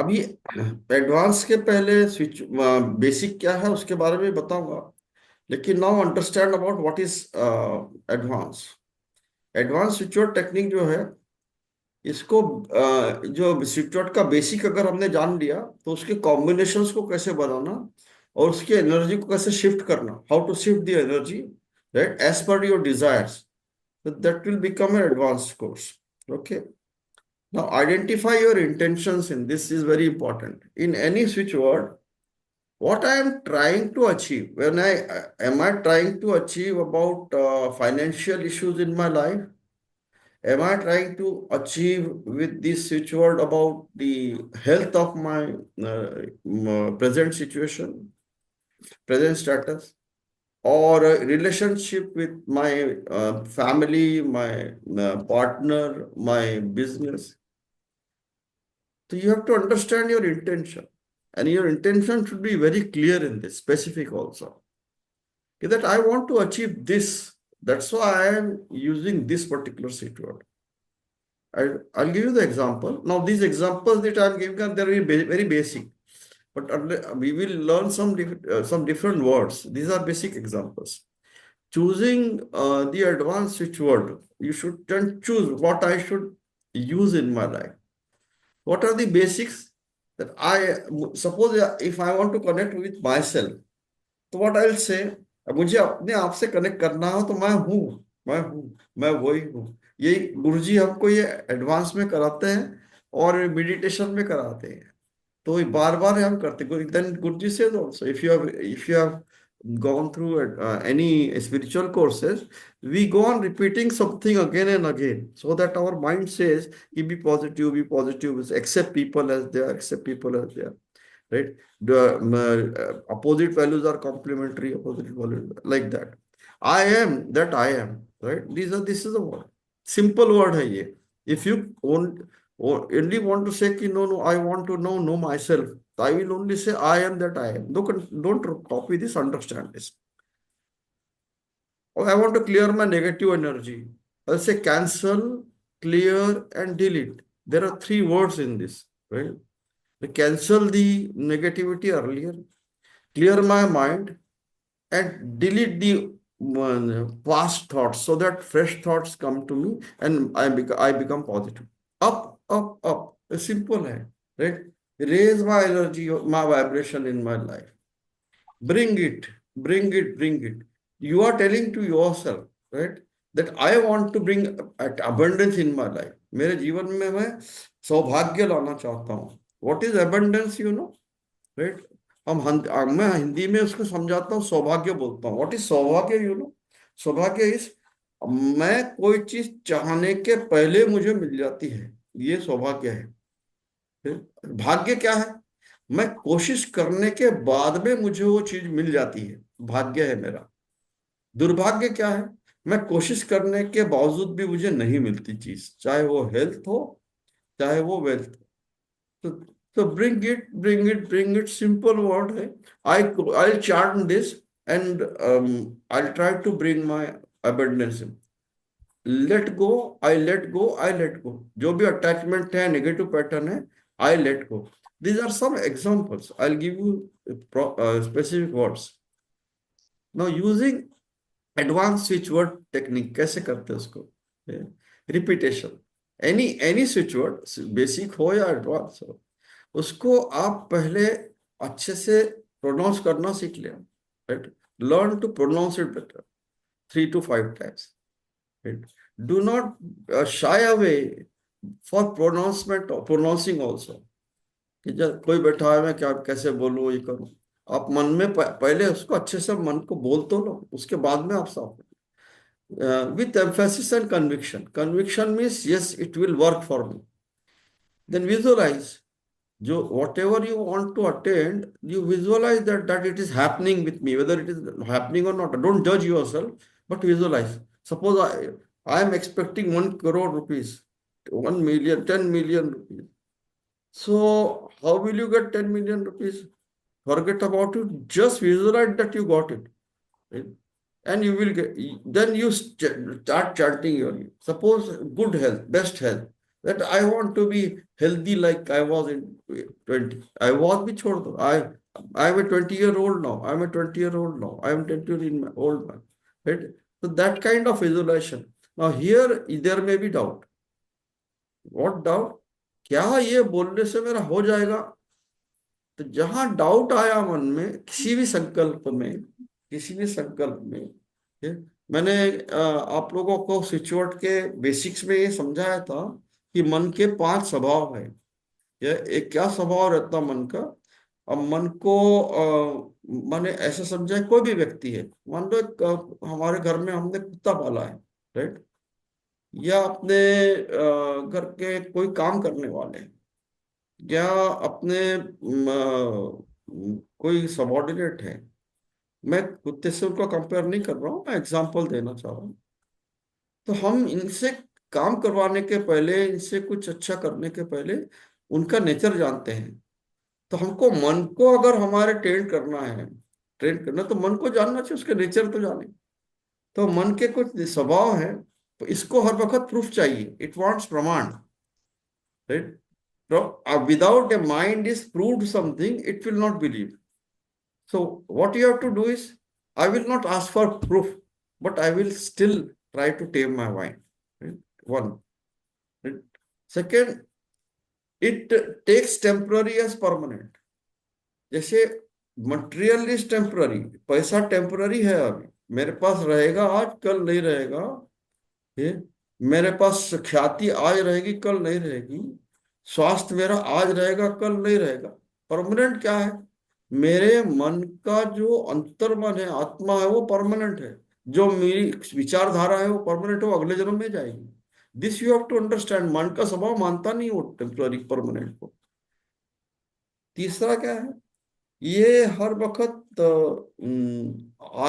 अभी एडवांस के पहले स्विच बेसिक क्या है उसके बारे में बताऊंगा। लेकिन now understand about what is advance. Advance switch word technique जो है, इसको जो स्विचवर्ड का बेसिक अगर हमने जान लिया तो उसके कॉम्बिनेशंस को कैसे बनाना और उसकी एनर्जी को कैसे शिफ्ट करना, how to shift the energy, right, as per your desires, that will become an advance course. Okay. Now, identify your intentions in this is very important. In any switch word, what I am trying to achieve, when am I trying to achieve about financial issues in my life? Am I trying to achieve with this switch word about the health of my present situation, present status, or a relationship with my family, my partner, my business? So you have to understand your intention. And your intention should be very clear in this, specific also. That I want to achieve this. That's why I am using this particular switch word. I'll give you the example. Now, these examples that I'm giving are very basic, but we will learn some different words. These are basic examples. Choosing the advanced switch word, you should then choose what I should use in my life. What are the basics that I suppose if I want to connect with myself, तो what I'll say, मुझे अपने आप से connect करना हो तो मैं वही हूँ। ये गुरुजी हमको ये एडवांस में कराते हैं और मेडिटेशन में कराते हैं, तो बार बार हम करते हैं। Then Guruji says also, if you have gone through any spiritual courses, we go on repeating something again and again so that our mind says, be positive, accept people as they are, accept people as they are, right? The opposite values are complementary, opposite values like that. I am that I am, right? This is a word. Simple word है ये. If you only want to say कि no, I want to know myself, I will only say I am that I am. Don't copy this, understand this. Or I want to clear my negative energy. I'll say cancel, clear, and delete. There are three words in this, right? Cancel the negativity earlier, clear my mind, and delete the past thoughts so that fresh thoughts come to me and I become positive. Up, up, up. It's simple, right? Raise my energy, my vibration in my life. Bring it, bring it. You are telling to yourself, right, that I want to bring abundance in my life. मेरे जीवन में मैं सौभाग्य लाना चाहता हूँ. What is abundance, right? मैं हिंदी में उसको समझाता हूँ, सौभाग्य बोलता हूँ. What is सौभाग्य, सौभाग्य इस मैं कोई चीज चाहने के पहले मुझे मिल जाती है, ये सौभाग्य है. भाग्य क्या है? मैं कोशिश करने के बाद में मुझे वो चीज मिल जाती है, भाग्य है मेरा. दुर्भाग्य क्या है? मैं कोशिश करने के बावजूद भी मुझे नहीं मिलती चीज, चाहे वो हेल्थ हो, चाहे वो वेल्थ हो. तो bring it, simple word है. I'll chant this and I'll try to bring my abundance. I let go. जो भी अटैचमेंट है, नेगेटिव पैटर्न है, I let go. These are some examples. I'll give you specific words. Now, using advanced switch word technique, कैसे करते हैं उसको? Repetition. Any switch word, basic हो या एडवांस हो, उसको आप पहले अच्छे से प्रोनाउंस करना सीख लें, right? Learn to pronounce it better 3 to 5 times, right? Do not shy away for pronouncing also. कि जब कोई बैठा है, मैं क्या कैसे बोलूं, ये करूं, आप मन में पहले उसको अच्छे से मन को बोल तो लो, उसके बाद में आप साफ. With emphasis and conviction. Conviction means yes, it will work for me. Then visualize. Whatever you want to attain, you visualize that it is happening with me, whether it is happening or not. Don't judge yourself, but visualize. Suppose I am expecting 1 crore rupees, 1 million, 10 million rupees. So how will you get 10 million rupees? Forget about it. Just visualize that you got it. Right? And then you start chanting your name. Suppose good health, best health. that I want to be healthy like I was in 20. I was भी छोड़ दो. I'm a 20-year-old now. I'm a 20-year-old now. I'm 20-year-old man. Right? So that kind of isolation. Now here there may be doubt. What doubt? क्या ये बोलने से मेरा हो जाएगा? तो जहां डाउट आया मन में किसी भी संकल्प में ये, मैंने आप लोगों को सिचुएट के बेसिक्स में ये समझाया था कि मन के 5 स्वभाव है. ये एक क्या स्वभाव रहता मन का. अब मन को माने ऐसे समझाए कोई भी व्यक्ति है. मान लो हमारे घर में हमने कुत्ता पाला है. राइट. या अपने घर के कोई काम करने वाले हैं, या अपने कोई सबॉर्डिनेट है. मैं कुत्ते से उनको कंपेयर नहीं कर रहा हूँ, मैं एग्जांपल देना चाह रहा हूँ. तो हम इनसे काम करवाने के पहले, इनसे कुछ अच्छा करने के पहले उनका नेचर जानते हैं. तो हमको मन को अगर हमारे ट्रेन करना तो मन को जानना चाहिए, उसके नेचर तो जाने. तो मन के कुछ स्वभाव है, तो इसको हर वक्त प्रूफ चाहिए. इट वांट्स प्रमाण. Right. Without a mind is proved something, it will not believe. So what you have to do is, I will not ask for proof, but I will still try to tame my mind. Right? One. Right? Second, it takes temporary as permanent. जैसे material is temporary, पैसा temporary है. अभी मेरे पास रहेगा, आज कल नहीं रहेगा. ये मेरे पास ख्याति आज रहेगी, कल नहीं रहेगी. स्वास्थ्य मेरा आज रहेगा, कल नहीं रहेगा. परमानेंट क्या है? मेरे मन का जो अंतर्मन है, आत्मा है, वो परमानेंट है. जो मेरी विचारधारा है वो परमानेंट, वो अगले जन्म में जाएगी. This you have to understand. मन का स्वभाव मानता नहीं वो टेम्पररी परमानेंट को. तीसरा क्या है? ये हर वक्त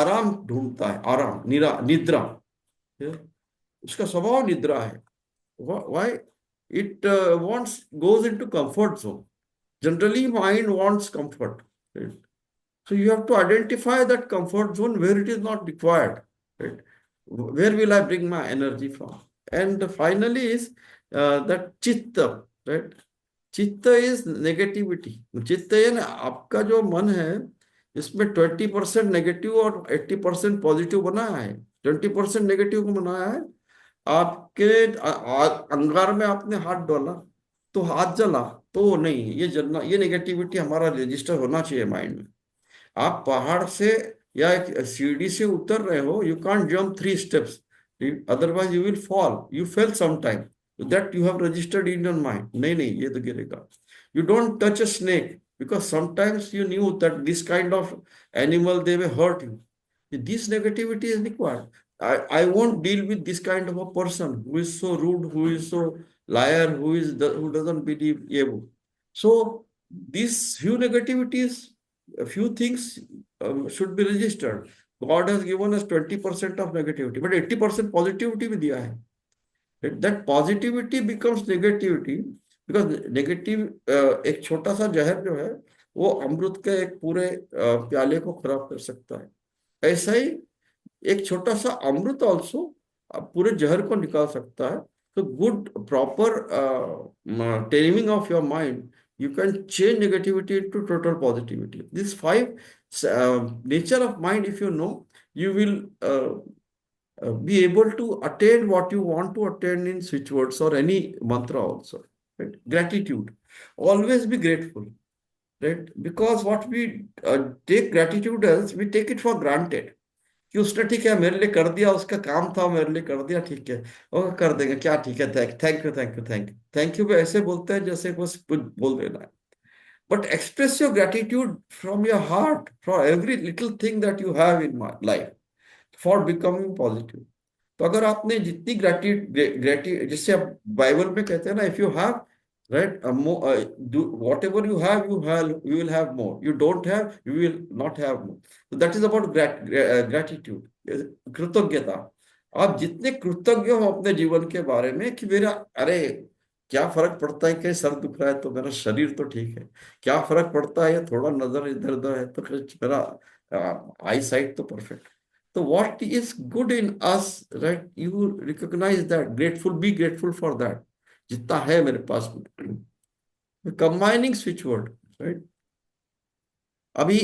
आराम ढूंढता है. आराम, निद्रा. उसका स्वभाव निद्रा है. Why? It wants goes into comfort zone. Generally mind wants comfort. So you have to identify that comfort zone where it is not required. Right? Where will I bring my energy from? And finally is that chitta. Right? Chitta is negativity. चित्त है ना, आपका जो मन है इसमें 20% negative और 80% positive बनाया है. 20% नेगेटिव को बनाया है. आपके अंगार में आपने हाथ डाला तो हाथ जला, तो नहीं, ये जलना, ये नेगेटिविटी हमारा रजिस्टर होना चाहिए माइंड में. आप पहाड़ से या एक सीढ़ी से उतर रहे हो, you can't jump 3 steps, otherwise you will fall. You fell some time, that you have registered in your mind. नहीं नहीं, ये तो गिरेगा. You don't touch a snake because sometimes you knew that this kind of animal, they will hurt you. This negativity is required. I won't deal with this kind of a person who is so rude, who is so liar, who doesn't believe able. So these few negativities, a few things should be registered. God has given us 20% of negativity, but 80% positivity भी दिया है. That positivity becomes negativity because negative एक छोटा सा जहर जो है वो अमृत के एक पूरे प्याले को खराब कर सकता है. ऐसा ही एक छोटा सा अमृत ऑल्सो पूरे जहर को निकाल सकता है. तो good proper taming of your mind, you can change negativity into total positivity. These 5 nature of mind, if you know, you will be able to attain what you want to attain in switch words or any mantra also. Right? Gratitude. Always be grateful. Right? Because what we take gratitude as, we take it for granted. कि उसने ठीक है मेरे लिए कर दिया, उसका काम था मेरे लिए कर दिया, ठीक है और कर देंगे क्या, ठीक है, thank you thank you thank you thank you. ऐसे बोलते हैं जैसे बस कुछ बोल देना है. But express your gratitude from your heart for every little thing that you have in my life for becoming positive. तो अगर आपने जितनी ग्रेटिट्यूड, जिससे आप बाइबल में कहते हैं ना, if you have, right, whatever you will have more. You don't have, you will not have more. So that is about gratitude. कृतज्ञता. आप जितने कृतज्ञ हो अपने जीवन के बारे में कि मेरा, अरे क्या फर्क पड़ता है कि सर दुख रहा है तो मेरा शरीर तो ठीक है. क्या फर्क पड़ता है थोड़ा नजर इधर उधर है तो मेरा आई साइट तो परफेक्ट. तो what is good in us, right? You recognize that. Grateful, be grateful for that. जितना है मेरे पास, कंबाइनिंग स्विच वर्ड, राइट? अभी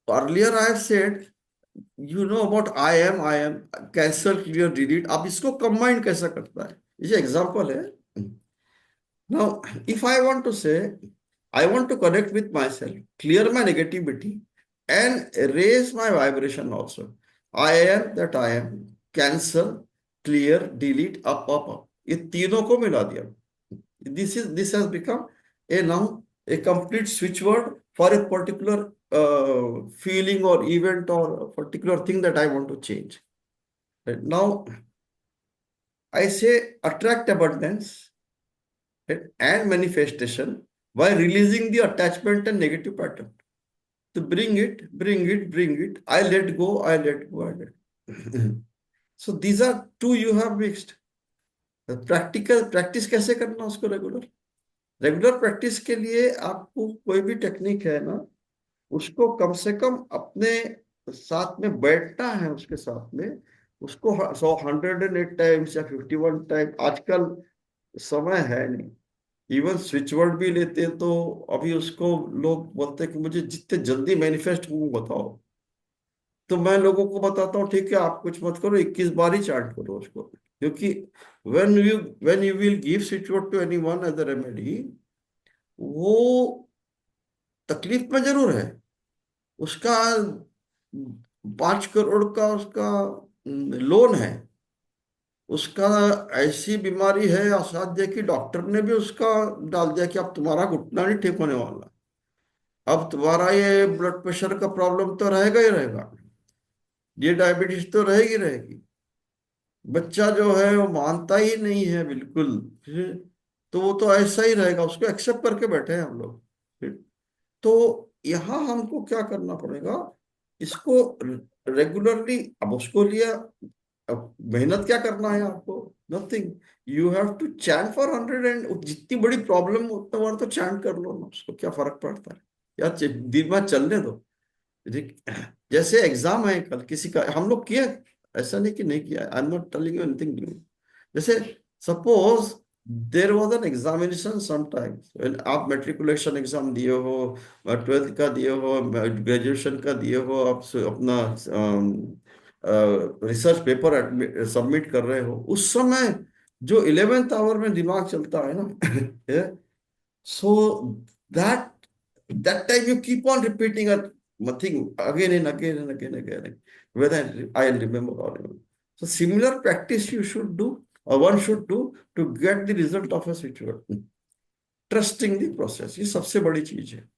earlier I have said, you know about I am, cancel, clear, delete, आप इसको combine कैसा करता है, ये एग्जांपल है। Now, if I want to say, I want to connect with myself, clear my negativity, and raise my vibration also. I am that I am, cancel, clear, delete, up. ये तीनों को मिला दिया. This has become a now a complete switch word for a particular feeling or event or a particular thing that I want to change. Right? Now, I say attract abundance, right, and manifestation by releasing the attachment and negative pattern. To bring it. I let go, I let go, I let go. So these are two you have mixed. Practical practice कैसे करना उसको, regular regular practice के लिए आपको कोई भी technique है ना, उसको कम से कम अपने साथ में बैठना है, उसके साथ में उसको 108 टाइम्स या 51 टाइम, आजकल समय है नहीं। इवन स्विच वर्ड भी लेते हैं तो अभी उसको लोग बोलते हैं कि मुझे जितने जल्दी मैनिफेस्ट हूँ बताओ, तो मैं लोगों को बताता हूँ ठीक है, आप कुछ मत करो, 21 बार ही चांट करो उसको, क्योंकि when you will give switch word to anyone as a remedy, वो तकलीफ में जरूर है, उसका 5 करोड़ का उसका लोन है, उसका ऐसी बीमारी है असाध्य कि डॉक्टर ने भी उसका डाल दिया कि अब तुम्हारा घुटना नहीं ठीक होने वाला, अब तुम्हारा ये ब्लड प्रेशर का प्रॉब्लम तो रहेगा ही रहेगा, ये डायबिटीज तो रहेगी रहेगी। बच्चा जो है वो मानता ही नहीं है बिल्कुल, फिर तो वो तो ऐसा ही रहेगा, उसको एक्सेप्ट करके बैठे हैं हम लोग। फिर तो यहाँ हमको क्या करना पड़ेगा, इसको रेगुलरली, अब उसको लिए अब मेहनत क्या करना है आपको, nothing, you have to chant for 100, and जितनी बड़ी प्रॉब्लम उतना बार तो चैंट कर लो ना, उसको क्या फर्क पड़ता है यार, दिन भर चलने दो। जैसे एग्जाम है कल किसी का, हम लोग किए, ऐसा नहीं कि नहीं किया, I am not telling you anything new. जैसे suppose there was an examination sometimes, आप मेट्रिकुलेशन एग्जाम दिए हो, 12th का दिए हो, ग्रेजुएशन का दिए हो, आप अपना रिसर्च पेपर सबमिट कर रहे हो, उस समय जो 11th आवर में दिमाग चलता है ना, so that that time you keep on repeating a thing again and again and again and again, whether I'll remember or remember. So similar practice you should do, or one should do, to get the result of a situation. Trusting the process, ये सबसे बड़ी चीज है,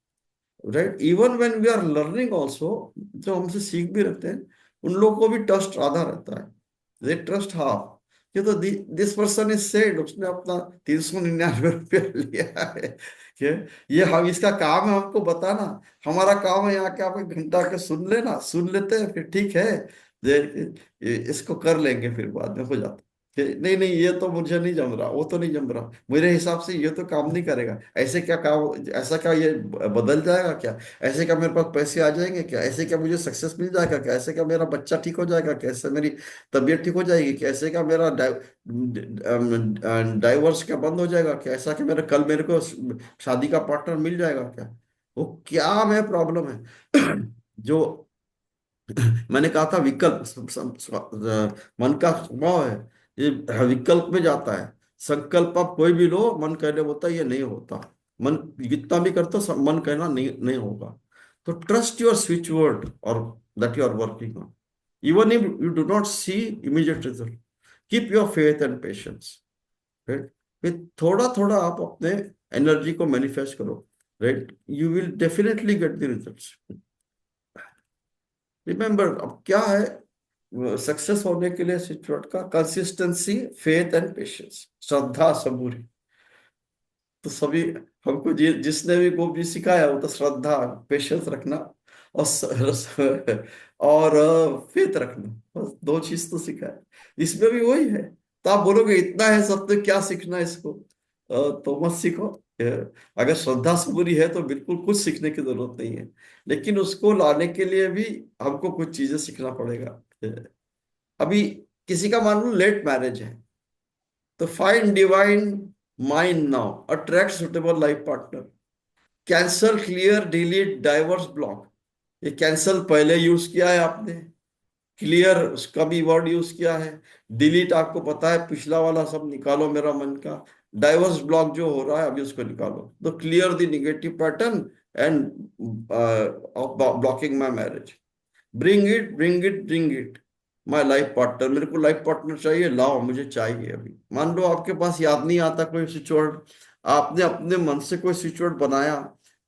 right? Even when we are learning also, जो हमसे सीख भी रहते हैं, उन लोगों को भी ट्रस्ट आधा रहता है, दे ट्रस्ट हाफ। ये तो दिस पर्सन इज सेड, उसने अपना 399 रुपया लिया है कि ये हम, इसका काम है हमको बताना, हमारा काम है यहाँ के आप 1 घंटा के सुन लेना, सुन लेते हैं फिर ठीक है, इसको कर लेंगे, फिर बाद में हो जाता कि नहीं नहीं ये तो मुझे नहीं जम रहा, वो तो नहीं जम रहा, मेरे हिसाब से ये तो काम नहीं करेगा, ऐसे क्या काम, ऐसा क्या ये बदल जाएगा क्या, ऐसे क्या मेरे पास पैसे आ जाएंगे क्या, ऐसे क्या मुझे सक्सेस मिल जाएगा क्या, ऐसे क्या मेरा बच्चा ठीक हो जाएगा, कैसे मेरी तबीयत ठीक हो जाएगी, कैसे क्या मेरा डाइवोर्स क्या बंद हो जाएगा क्या, ऐसा कि मेरा कल मेरे को शादी का पार्टनर मिल जाएगा क्या, वो क्या मैं प्रॉब्लम है। जो मैंने कहा था विकल्प, मन का स्वभाव है, ये विकल्प में जाता है। संकल्प आप कोई भी लो, मन कहने होता है ये नहीं होता, मन कितना भी करता मन कहना नहीं नहीं होगा। तो ट्रस्ट योर स्विच वर्ड और that you are working on, even if you do not see immediate result, keep your faith and patience, right? फिर थोड़ा थोड़ा आप अपने एनर्जी को मैनिफेस्ट करो, right? You will definitely get the results. Remember, अब क्या है सक्सेस होने के लिए सिचुएट का, कंसिस्टेंसी, फेथ एंड पेशेंस, श्रद्धा सबूरी। तो सभी हमको जिसने भी को भी सिखाया वो तो श्रद्धा, पेशेंस रखना और और फेथ रखना, बस 2 चीज तो सिखाया, इसमें भी वही है। तो आप बोलोगे इतना है सब तो क्या सीखना है इसको, तो मत सीखो। अगर श्रद्धा सबूरी है तो बिल्कुल कुछ सीखने की जरूरत नहीं है, लेकिन उसको लाने के लिए भी हमको कुछ चीजें सीखना पड़ेगा। अभी किसी का मान लो लेट मैरिज है, तो find divine mind now, attract suitable life partner, cancel clear delete diverse block. ये कैंसल पहले यूज किया है आपने, क्लियर उसका भी वर्ड यूज किया है, डिलीट आपको पता है पिछला वाला सब निकालो मेरा मन का, डाइवर्स ब्लॉक जो हो रहा है अभी उसको निकालो। तो clear the negative pattern and blocking my marriage. Bring it bring it bring it my life partner, मेरे को लाइफ पार्टनर चाहिए, लाओ मुझे चाहिए अभी। मान लो आपके पास याद नहीं आता कोई स्विच वर्ड, आपने अपने मन से कोई स्विच वर्ड बनाया,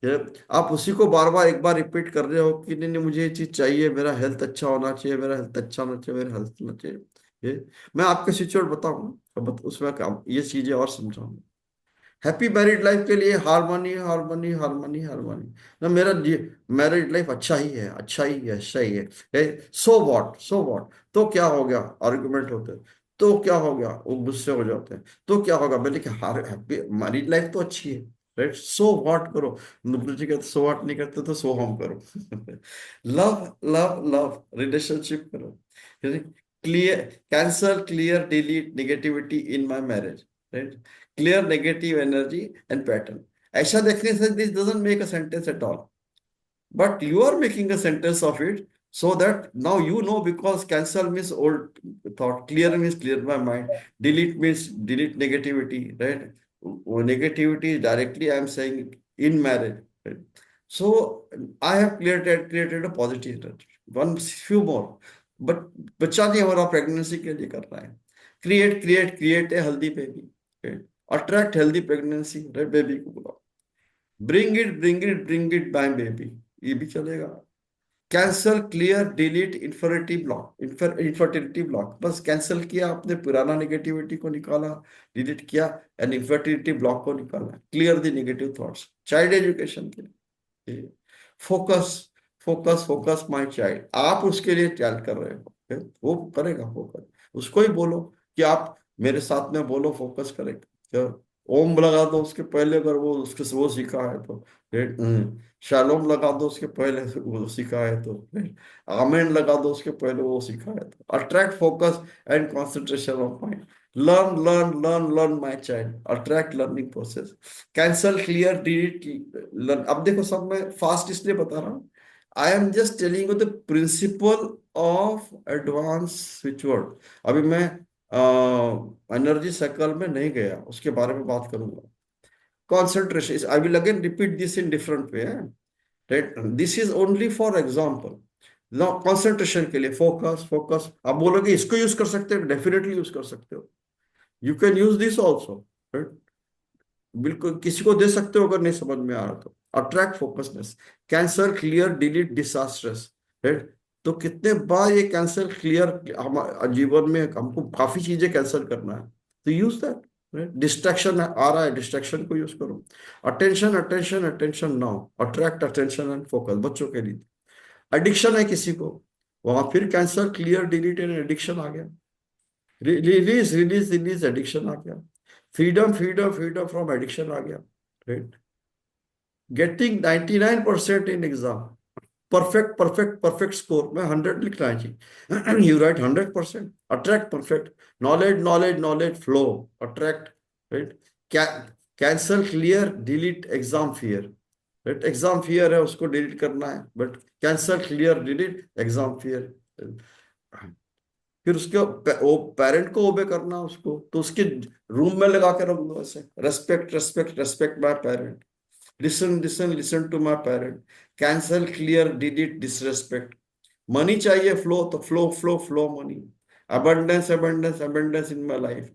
ये आप उसी को बार बार एक बार रिपीट कर रहे हो कि नहीं नहीं मुझे ये चीज चाहिए, मेरा हेल्थ अच्छा होना चाहिए, मेरा हेल्थ अच्छा होना चाहिए, मेरा हेल्थ होना चाहिए। ये मैं आपके स्विच वर्ड बताऊंगा, अब उसमें ये चीजें और समझाऊंगा। हैप्पी मैरिड लाइफ के लिए हारमोनी हारमोनी हारमोनी हारमोनी, ना मेरा मैरिड लाइफ अच्छा ही है, अच्छा ही है, अच्छा ही है। सो व्हाट, सो व्हाट, तो क्या हो गया, आर्गुमेंट होते हैं, तो क्या हो गया, वो गुस्से हो जाते हैं, तो क्या होगा, मैंने कहा हार हैप्पी मैरिड लाइफ तो अच्छी है, राइट, सो व्हाट करो। नुपुर जी कहते सो व्हाट नहीं करते तो सो हम करो। लव लव लव रिलेशनशिप करो, clear cancel clear delete negativity in my marriage, right, clear negative energy and pattern. ऐसा देखने से this doesn't make a sentence at all, but you are making a sentence of it, so that now you know, because cancel means old thought, clear means clear my mind, delete means delete negativity, right? Negativity directly I am saying in marriage, right? So I have created a positive energy. One few more, but बच्चा नहीं हो रहा, pregnancy के लिए कर रहा है, create a healthy baby, attract healthy pregnancy, right, baby को बुलाओ, ब्रिंग इट बाय बेबी, ये भी चलेगा। Cancel clear delete infertility block, infertility block, बस कैंसल किया आपने, पुराना नेगेटिविटी को निकाला, डिलीट किया, एंड इन्फर्टिलिटी ब्लॉक को निकाला, clear the negative thoughts. Child education के लिए focus, focus focus my child, आप उसके लिए चाइल्ड कर रहे हो, वो करेगा फोकस, उसको ही बोलो कि आप मेरे साथ में बोलो, फोकस करेगा। ओम लगा दो उसके पहले, अगर वो उसके वो सीखा है तो, शालोम लगा दो उसके पहले वो सीखा है तो, आमेन लगा दो उसके पहले वो सीखा है तो। Attract focus and concentration of mind, learn learn learn learn my child, attract learning process, cancel clear delete learn. अब देखो सब मैं फास्ट इसलिए बता रहा हूँ, I am just telling you the principle of advance switch word. अभी मैं एनर्जी साइकिल में नहीं गया, उसके बारे में बात करूंगा। Concentration, I will again repeat this in different way, right? This is only for example. Now concentration के लिए फोकस फोकस, आप बोलोगे इसको यूज कर सकते हो, डेफिनेटली यूज कर सकते हो, you can use this also, right, बिल्कुल किसी को दे सकते हो अगर नहीं समझ में आ रहा तो। Attract focusness, cancel clear delete distress, right, तो कितने बार ये कैंसर क्लियर, हमारे जीवन में हमको काफी चीजें कैंसिल करना है, तो यूज दैट, राइट, डिस्ट्रैक्शन आ रहा है, डिस्ट्रैक्शन को यूज करो। Attention attention attention now, attract attention and focus, बच्चों के लिए। एडिक्शन है किसी को, वहां फिर cancel clear delete and addiction आ गया, रिलीज रिलीज रिलीज एडिक्शन आ गया, freedom freedom freedom from addiction आ गया, right, getting 99% in exam, perfect perfect perfect score में 100 लिखना है जी, you write 100%, attract perfect, knowledge knowledge knowledge flow, attract, right, cancel clear delete exam fear, right, exam fear है उसको delete करना है, but cancel clear delete exam fear. फिर उसके वो पेरेंट को ओबे करना उसको, तो उसके रूम में लगा के रख दो ऐसे, respect respect respect my parent, listen listen listen to my parent, cancel clear delete disrespect. Money चाहिए फ्लो, तो flow flow flow money, abundance abundance abundance in my life,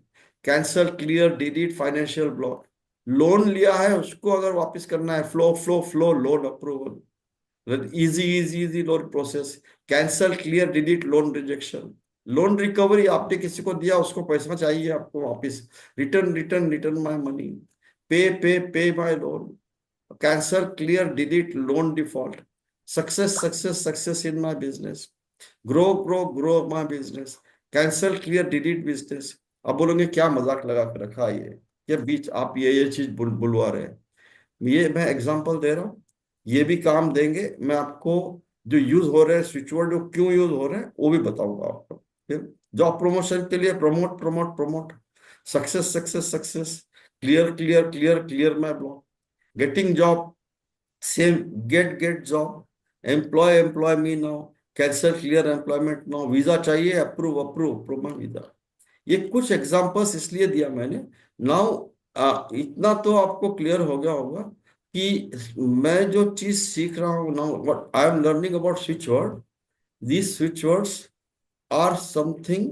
cancel clear delete financial block. Loan लिया है उसको अगर वापस करना है, flow flow flow loan approval, easy easy easy loan process, cancel clear delete loan rejection. Loan recovery, आपने किसी को दिया उसको पैसा चाहिए आपको वापस, return return return my money, pay my loan, cancel clear delete loan default, success success success in my business, grow grow grow my business, cancel clear delete business. अब बोलोगे क्या मजाक लगा कर रखा है ये बीच आप ये चीज बुलवा रहे हैं, ये मैं एग्जांपल दे रहा हूँ, ये भी काम देंगे, मैं आपको जो यूज हो रहे हैं स्विच वर्ड जो क्यों यूज हो रहे हैं वो भी बताऊंगा आपको, ठीक? जॉब प्रमोशन के लिए promote promote promote, success success success, clear clear clear clear my block. Getting job, same, get job. Employ me now, cancel clear employment now. Visa चाहिए, approve approve approve my visa. ये कुछ examples इसलिए दिया मैंने। Now इतना तो आपको clear हो गया होगा कि मैं जो चीज सीख रहा हूँ now, what I am learning about switch word, these switch words are something,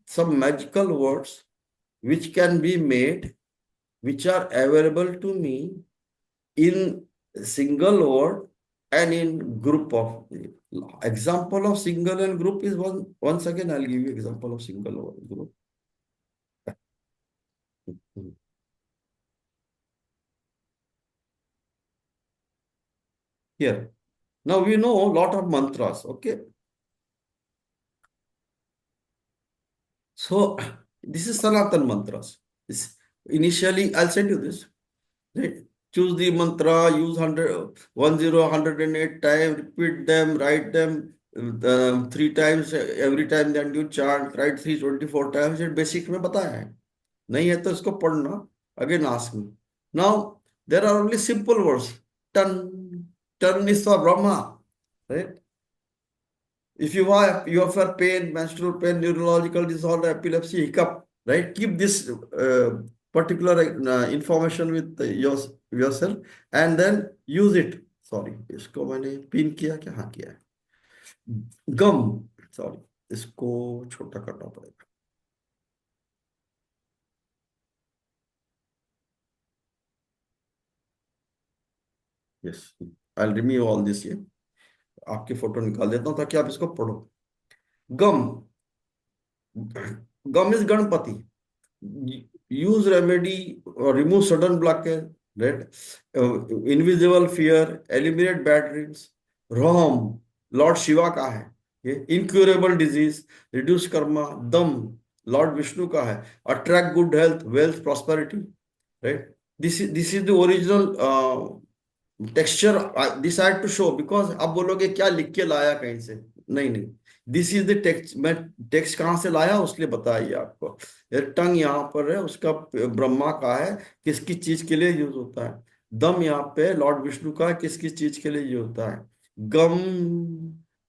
some magical words which can be made, which are available to me in single word and in group of. Example of single and group is once again I'll give you example of single word group. Here, now we know a lot of mantras, okay? So this is Sanatan mantras. This, initially, I'll send you this. Right? Choose the mantra, use 108 times, repeat them, write them three times every time that you chant, write 324 times. ये basic में बताया है। नहीं है तो इसको पढ़ना। Again ask me. Now there are only simple words. Tan, tan is for Brahma, right? If you have for pain, menstrual pain, neurological disorder, epilepsy, hiccup, right? Keep this particular information with yourself and then use it. Sorry, इसको मैंने pin किया क्या? हाँ किया है। गम, sorry, इसको छोटा करना पड़ेगा। Yes, I remove all this. ये आपकी फोटो निकाल देता हूँ ताकि आप इसको पढ़ो। Gam, Gam is Ganpati. Use remedy or remove sudden blockage, right? Invisible fear, eliminate bad dreams. Rom, Lord Shiva का है ये। Incurable disease, reduce karma. Dam, Lord Vishnu का है। Attract good health, wealth, prosperity, right? This is the original texture. This I to show because आप बोलोगे क्या लिख के लाया कहीं से। नहीं नहीं, दिस इज द टेक्स्ट। मैं टेक्स्ट कहाँ से लाया उसके लिए बताइए आपको। ये टंग यहाँ पर है, उसका ब्रह्मा का है, किसकी चीज के लिए यूज होता है। दम यहाँ पे लॉर्ड विष्णु का है, किसकी चीज के लिए यूज होता है। गम,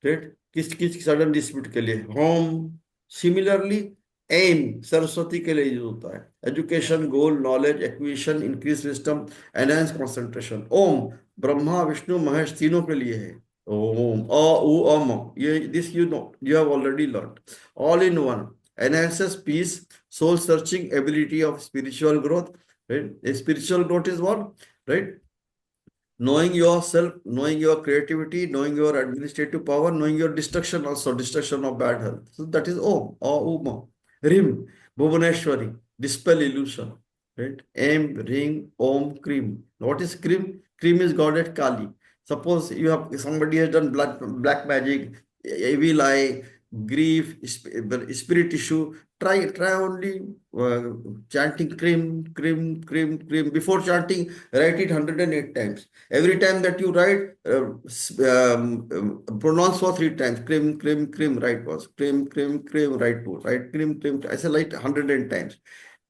राइट, किस किस सडन डिस्प्यूट के लिए। Home, similarly. एम सरस्वती के लिए यूज होता है। Education, goal, knowledge acquisition, increase wisdom, enhance concentration. Om Brahma Vishnu Mahesh तीनों के लिए है। ओम अ उ अम, ये this you know, you have already learn. All in one, enhances peace, soul searching ability of spiritual growth, right? A spiritual growth is what, right? Knowing yourself, knowing your creativity, knowing your administrative power, knowing your destruction, also destruction of bad health. So that is Om or Uma. Rim, Bhuvaneshwari, dispel illusion, right? Aim, ring, Om, cream. What is cream? Cream is goddess Kali. Suppose you have somebody has done black magic, evil eye, grief, spirit issue. Try only chanting cream. Before chanting, write it 108 times. Every time that you write, pronounce for three times. Cream, write once. Cream, write two. Write cream. I say like 100 times.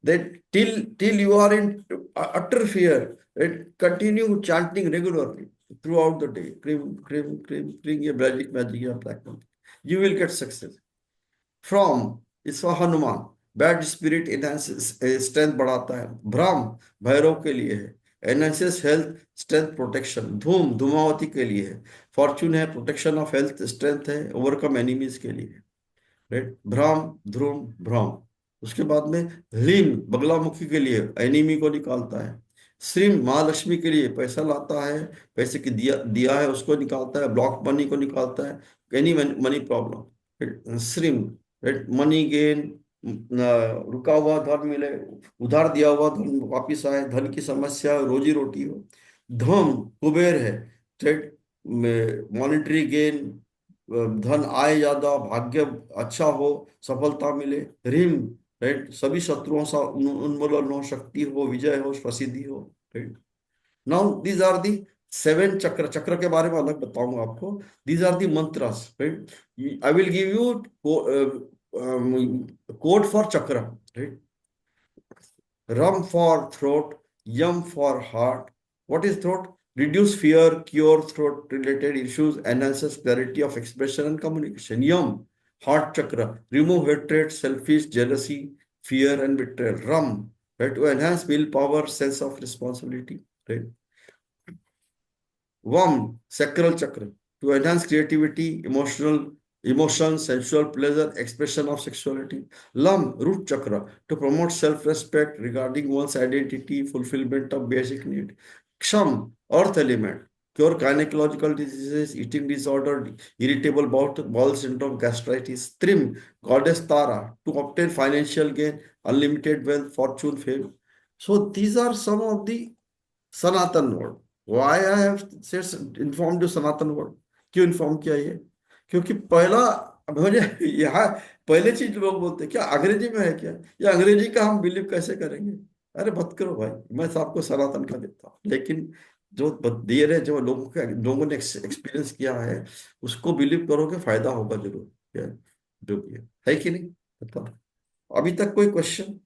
Then till you are in utter fear, right? Continue chanting regularly throughout the day. Cream, ये magic या black magic. You will get success. From is for Hanuman. Bad spirit enhances strength बढ़ाता है। भ्रम भैरव के लिए है। Enhances health strength protection. धूम धूमावती के लिए है। फॉर्चून है, प्रोटेक्शन ऑफ हेल्थ स्ट्रेंथ है, ओवरकम एनिमीज के लिए है, राइट। भ्राम, ध्रुम, भ्रम। उसके बाद में ह्रीम बगलामुखी के लिए एनिमी को निकालता है। श्रीम महालक्ष्मी के लिए पैसा लाता है, पैसे की दिया दिया है उसको निकालता है, ब्लॉक मनी को निकालता है, एनी मनी प्रॉब्लम। श्रीम, राइट, मनी गेन, रुका हुआ धन मिले, उधार दिया हुआ धन वापिस आए, धन की समस्या, रोजी रोटी हो। धम कुबेर है, राइट, मॉनेटरी गेन, धन आए ज्यादा, भाग्य अच्छा हो, सफलता मिले। ह्रीम, राइट, सभी शत्रुओं से उन्मूलन हो, शक्ति हो, विजय हो, प्रसिद्धि हो, right. Now these are the seven chakra. चक्र के बारे में अलग बताऊंगा आपको। These are the mantras, right. I will give you code for chakra, right. Rum for throat, yum for heart. What is throat? Reduce fear, cure throat related issues, enhances clarity of expression and communication. Yum, heart chakra, remove hatred, selfish, jealousy, fear, and betrayal. Rum, right, to enhance willpower, sense of responsibility. Right. Warm, sacral chakra, to enhance creativity, emotion, sensual pleasure, expression of sexuality. Lam, root chakra, to promote self-respect regarding one's identity, fulfillment of basic need. Ksham, earth element, cure gynecological diseases, eating disorder, irritable bowel syndrome, gastritis. Trim, goddess Tara, to obtain financial gain, unlimited wealth, fortune, fame. So these are some of the Sanatan word. Why I have informed you Sanatan word. क्यों inform किया ये? क्योंकि पहला मुझे यहाँ पहले चीज लोग बोलते हैं क्या अंग्रेजी में है क्या, या अंग्रेजी का हम बिलीव कैसे करेंगे? अरे मत करो भाई, मैं तो आपको सनातन का देता हूँ, लेकिन जो दे रहे, जो लोगों ने एक्सपीरियंस किया है, उसको बिलीव करोगे, फायदा होगा जरूर. क्या जो भी है कि नहीं? बताओ. अभी तक कोई क्वेश्चन?